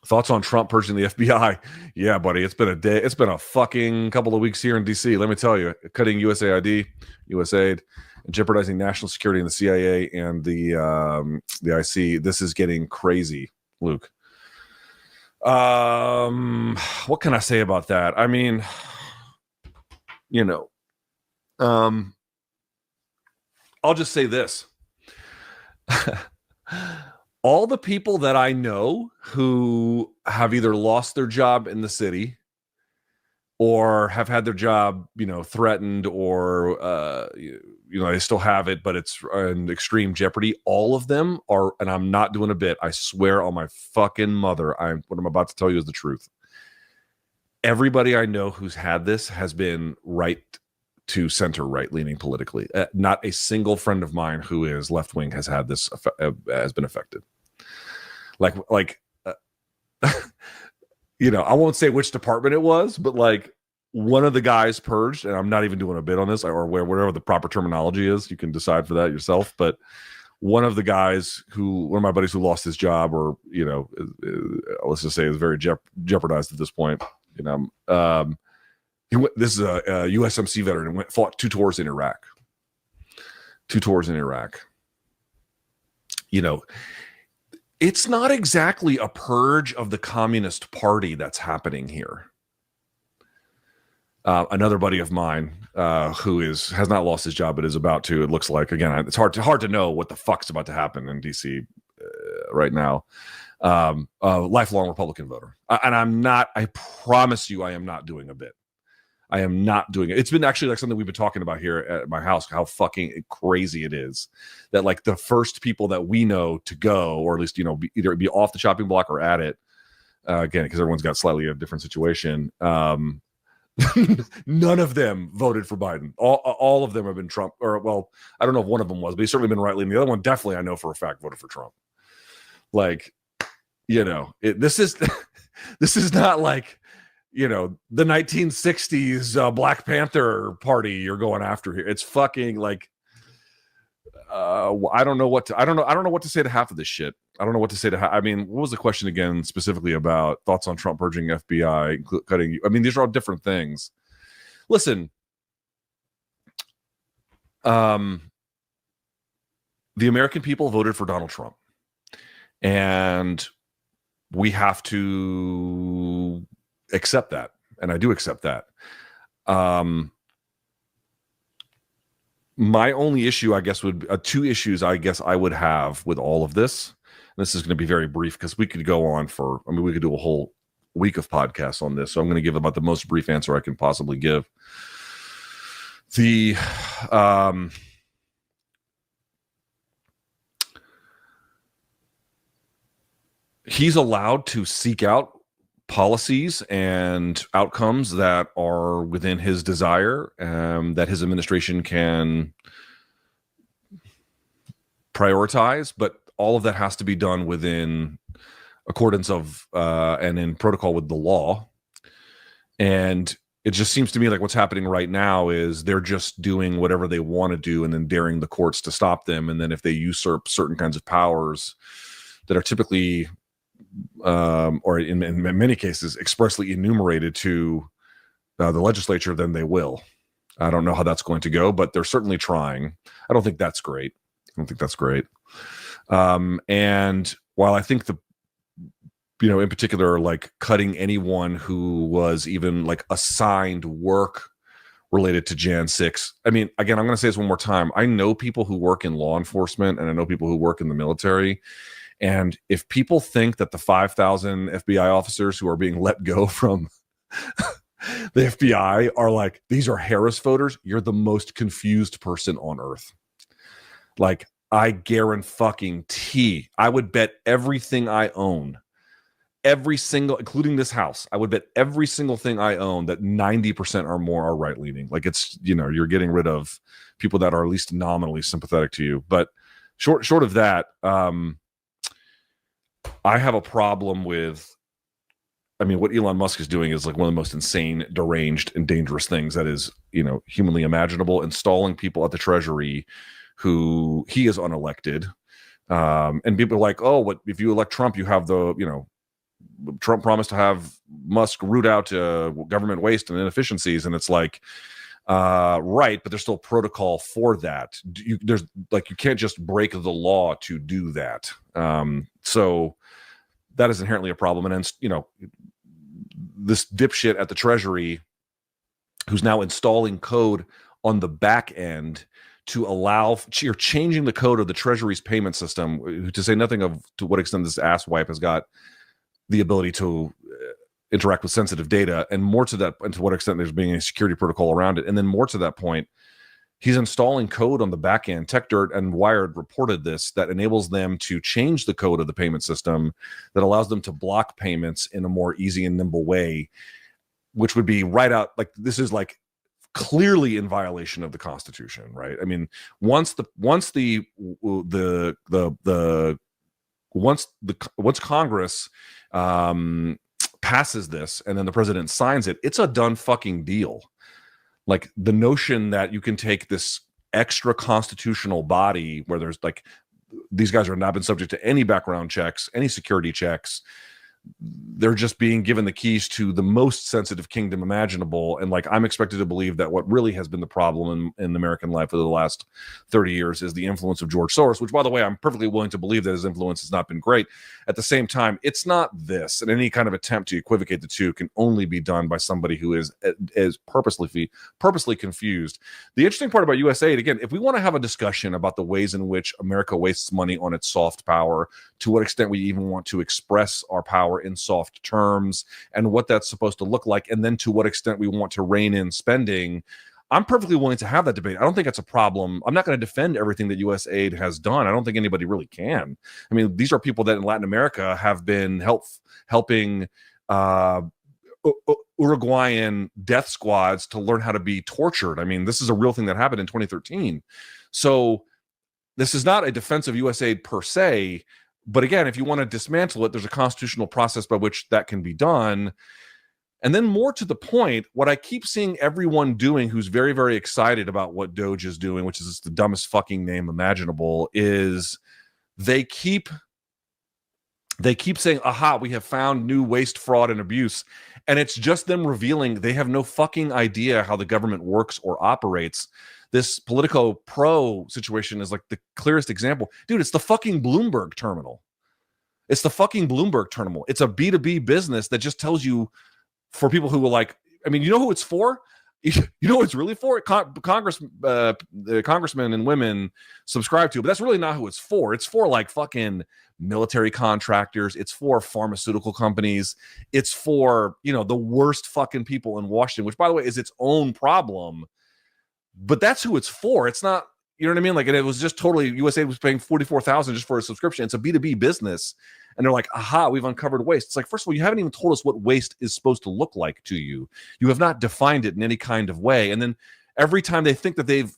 Thoughts on Trump purging the FBI? Yeah, buddy, it's been a day. It's been a fucking couple of weeks here in D.C. Let me tell you, cutting USAID, and jeopardizing national security in the CIA and the IC. This is getting crazy, Luke. What can I say about that? I mean, I'll just say this. All the people that I know who have either lost their job in the city or have had their job, threatened, or they still have it, but it's in extreme jeopardy. All of them are, and I'm not doing a bit. I swear on my fucking mother, what I'm about to tell you is the truth. Everybody I know who's had this has been right to center right leaning politically. Not a single friend of mine who is left wing has had this has been affected. I won't say which department it was, but like one of the guys purged, and I'm not even doing a bit on this, or whatever the proper terminology is. You can decide for that yourself. But one of the guys one of my buddies who lost his job, or let's just say is very jeopardized at this point. This is a USMC veteran and fought 2 tours in Iraq. It's not exactly a purge of the Communist Party that's happening here. Another buddy of mine who has not lost his job but is about to. It looks like, again, it's hard to know what the fuck's about to happen in DC right now. Lifelong Republican voter, and I promise you, I am not doing a bit. I am not doing it. It's been actually like something we've been talking about here at my house, how fucking crazy it is that like the first people that we know to go, or at least, either be off the chopping block or at it, again, because everyone's got slightly a different situation. None of them voted for Biden. All of them have been Trump, or, well, I don't know if one of them was, but he's certainly been right leaning. The other one definitely, I know for a fact, voted for Trump. Like, this is not like, the 1960s Black Panther party you're going after here. It's fucking like, I don't know what to say to half of this shit. I don't know what to say to I mean, what was the question again specifically about thoughts on Trump purging FBI, cutting? I mean, these are all different things. Listen, the American people voted for Donald Trump, and we have to accept that, and I do accept that. My only issue, I guess, would 2 issues I guess I would have with all of this. And this is going to be very brief because we could go on we could do a whole week of podcasts on this. So I'm going to give about the most brief answer I can possibly give. He's allowed to seek out policies and outcomes that are within his desire, that his administration can prioritize, but all of that has to be done within accordance of and in protocol with the law. And it just seems to me like what's happening right now is they're just doing whatever they want to do and then daring the courts to stop them. And then if they usurp certain kinds of powers that are typically or in many cases expressly enumerated to the legislature, then they will. I don't know how that's going to go, but they're certainly trying. I don't think that's great. And while I think in particular, like cutting anyone who was even like assigned work related to Jan 6. I mean, again, I'm going to say this one more time. I know people who work in law enforcement, and I know people who work in the military. And if people think that the 5,000 FBI officers who are being let go from the FBI are like, these are Harris voters, you're the most confused person on earth. Like, I guarantee, I would bet everything I own, including this house, I would bet every single thing I own that 90% or more are right-leaning. Like, it's, you're getting rid of people that are at least nominally sympathetic to you. But short of that, I have a problem with, what Elon Musk is doing is like one of the most insane, deranged, and dangerous things that is, humanly imaginable. Installing people at the Treasury who he is unelected. And people are like, oh, what if you elect Trump, you have the, Trump promised to have Musk root out government waste and inefficiencies, and it's like, right, but there's still protocol for that. You can't just break the law to do that. So that is inherently a problem. And then, this dipshit at the Treasury who's now installing code on the back end to allow, you're changing the code of the Treasury's payment system, to say nothing of to what extent this asswipe has got the ability to interact with sensitive data, and more to that, and to what extent there's being a security protocol around it. And then more to that point, he's installing code on the back end. TechDirt and Wired reported this, that enables them to change the code of the payment system that allows them to block payments in a more easy and nimble way, which would be right out, like, this is like clearly in violation of the Constitution, right? I mean, once Congress passes this and then the president signs it, it's a done fucking deal. Like, the notion that you can take this extra constitutional body where there's like, these guys are not been subject to any background checks, any security checks, they're just being given the keys to the most sensitive kingdom imaginable. And like, I'm expected to believe that what really has been the problem in American life for the last 30 years is the influence of George Soros, which, by the way, I'm perfectly willing to believe that his influence has not been great. At the same time, it's not this, and any kind of attempt to equivocate the two can only be done by somebody who is purposely confused. The interesting part about USAID, again, if we want to have a discussion about the ways in which America wastes money on its soft power, to what extent we even want to express our power in soft terms, and what that's supposed to look like, and then to what extent we want to rein in spending, I'm perfectly willing to have that debate. I don't think it's a problem. I'm not going to defend everything that USAID has done. I don't think anybody really can. I mean, these are people that in Latin America have been helping Uruguayan death squads to learn how to be tortured. I mean, this is a real thing that happened in 2013. So this is not a defense of USAID per se. But again, if you want to dismantle it, there's a constitutional process by which that can be done. And then more to the point, what I keep seeing everyone doing who's very, very excited about what Doge is doing, which is just the dumbest fucking name imaginable, is they keep saying, aha, we have found new waste, fraud, and abuse. And it's just them revealing they have no fucking idea how the government works or operates. This Politico Pro situation is like the clearest example. Dude, it's the fucking Bloomberg terminal. It's the fucking Bloomberg terminal. It's a B2B business that just tells you, for people who are like, I mean, you know who it's for? You know what it's really for? The congressmen and women subscribe to, but that's really not who it's for. It's for like fucking military contractors. It's for pharmaceutical companies. It's for, the worst fucking people in Washington, which, by the way, is its own problem. But that's who it's for. It's not, you know what I mean? Like, and it was just totally, USAID was paying $44,000 just for a subscription. It's a B2B business. And they're like, aha, we've uncovered waste. It's like, first of all, you haven't even told us what waste is supposed to look like to you. You have not defined it in any kind of way. And then every time they think that they've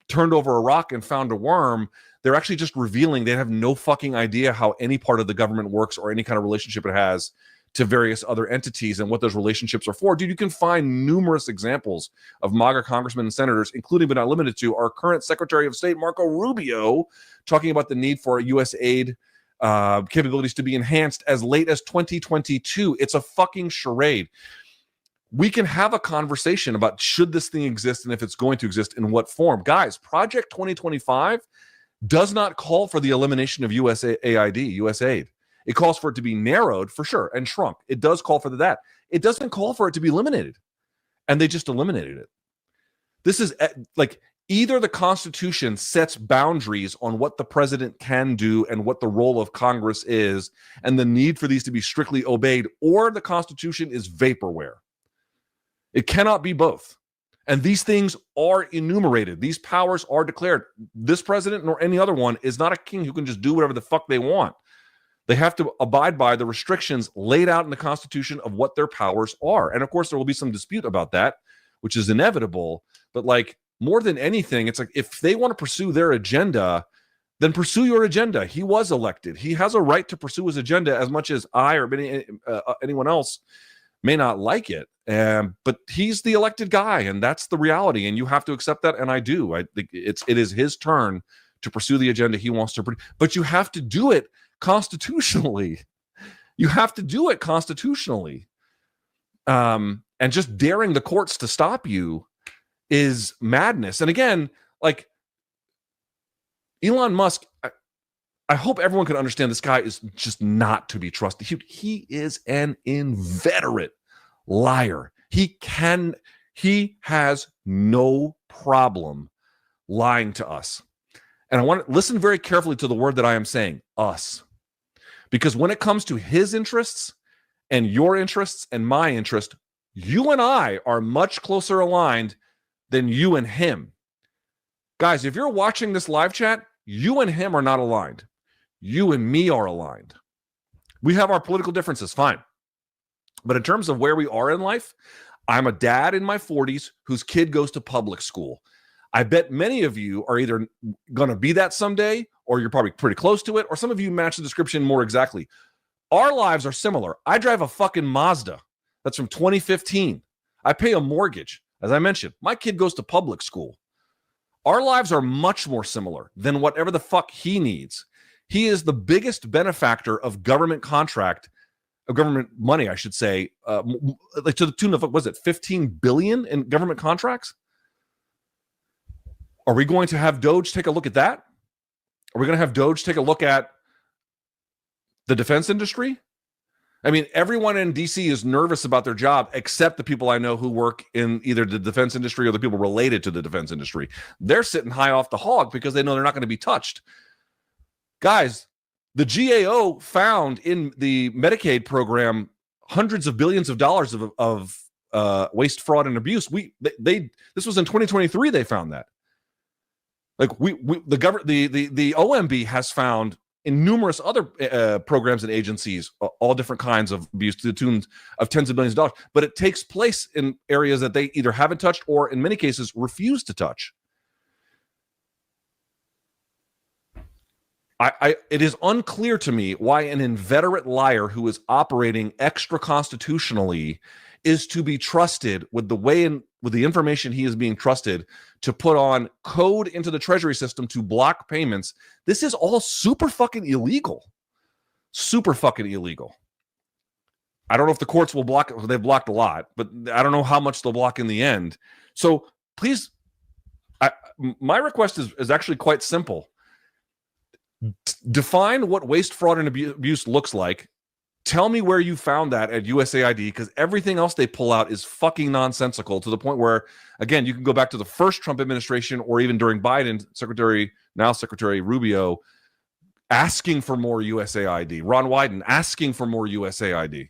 turned over a rock and found a worm, they're actually just revealing they have no fucking idea how any part of the government works or any kind of relationship it has to various other entities and what those relationships are for. Dude, you can find numerous examples of MAGA congressmen and senators, including but not limited to our current Secretary of State, Marco Rubio, talking about the need for USAID capabilities to be enhanced as late as 2022. It's a fucking charade. We can have a conversation about should this thing exist, and if it's going to exist, in what form. Guys, Project 2025 does not call for the elimination of USAID. It calls for it to be narrowed, for sure, and shrunk. It does call for that. It doesn't call for it to be eliminated. And they just eliminated it. This is like, either the Constitution sets boundaries on what the president can do and what the role of Congress is, and the need for these to be strictly obeyed, or the Constitution is vaporware. It cannot be both. And these things are enumerated. These powers are declared. This president, nor any other one, is not a king who can just do whatever the fuck they want. They have to abide by the restrictions laid out in the Constitution of what their powers are. And of course, there will be some dispute about that, which is inevitable. But like, more than anything, it's like, if they want to pursue their agenda, then pursue your agenda. He was elected. He has a right to pursue his agenda, as much as I or anyone else may not like it. But he's the elected guy, and that's the reality. And you have to accept that. And I do. I think it is his turn to pursue the agenda he wants to. But you have to do it constitutionally. You have to do it constitutionally. And just daring the courts to stop you is madness. And again, like Elon Musk, I hope everyone can understand this guy is just not to be trusted. He is an inveterate liar. He has no problem lying to us. And I want to listen very carefully to the word that I am saying, us. Because when it comes to his interests and your interests and my interest, you and I are much closer aligned than you and him. Guys, if you're watching this live chat, you and him are not aligned. You and me are aligned. We have our political differences, fine. But in terms of where we are in life, I'm a dad in my 40s whose kid goes to public school. I bet many of you are either going to be that someday, or you're probably pretty close to it, or some of you match the description more exactly. Our lives are similar. I drive a fucking Mazda. That's from 2015. I pay a mortgage. As I mentioned, my kid goes to public school. Our lives are much more similar than whatever the fuck he needs. He is the biggest benefactor of government money, I should say, like to the tune of, what was it, 15 billion in government contracts? Are we going to have Doge take a look at that? Are we going to have Doge take a look at the defense industry? I mean, everyone in DC is nervous about their job, except the people I know who work in either the defense industry or the people related to the defense industry. They're sitting high off the hog because they know they're not going to be touched. Guys, the GAO found in the Medicaid program hundreds of billions of dollars of waste, fraud, and abuse. This was in 2023. They found that. Like the OMB has found in numerous other programs and agencies all different kinds of abuse to the tune of tens of billions of dollars. But it takes place in areas that they either haven't touched or, in many cases, refuse to touch. It is unclear to me why an inveterate liar who is operating extra constitutionally is to be trusted with the information he is being trusted to put on code into the Treasury system to block payments. This is all super fucking illegal. Super fucking illegal. I don't know if the courts will block it. They've blocked a lot, but I don't know how much they'll block in the end. So please, my request is actually quite simple. Define what waste, fraud, and abuse looks like. Tell me where you found that at USAID, because everything else they pull out is fucking nonsensical, to the point where, again, you can go back to the first Trump administration or even during Biden, Secretary Rubio asking for more USAID, Ron Wyden asking for more USAID.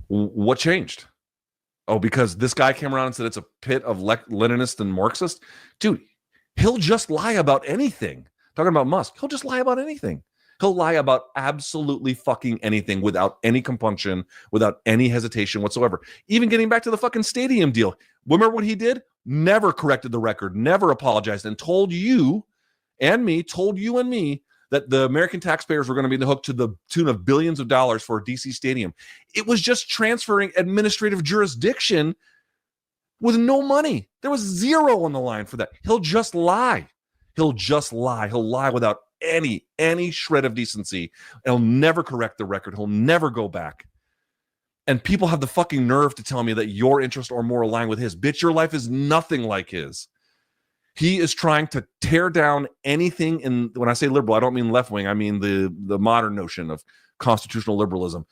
What changed? Oh, because this guy came around and said it's a pit of Leninist and Marxist? Dude, he'll just lie about anything. Talking about Musk, he'll just lie about anything. He'll lie about absolutely fucking anything without any compunction, without any hesitation whatsoever. Even getting back to the fucking stadium deal. Remember what he did? Never corrected the record, never apologized, and told you and me that the American taxpayers were going to be in the hook to the tune of billions of dollars for a DC stadium. It was just transferring administrative jurisdiction with no money. There was zero on the line for that. He'll just lie. He'll lie without any shred of decency. He'll never correct the record. He'll never go back. And people have the fucking nerve to tell me that your interests are more aligned with his. Bitch, your life is nothing like his. He is trying to tear down anything when I say liberal, I don't mean left wing. I mean the modern notion of constitutional liberalism.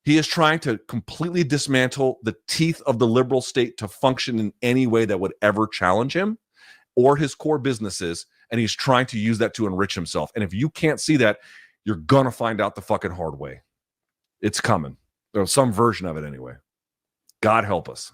He is trying to completely dismantle the teeth of the liberal state to function in any way that would ever challenge him or his core businesses. And he's trying to use that to enrich himself. And if you can't see that, you're going to find out the fucking hard way. It's coming. There's some version of it anyway. God help us.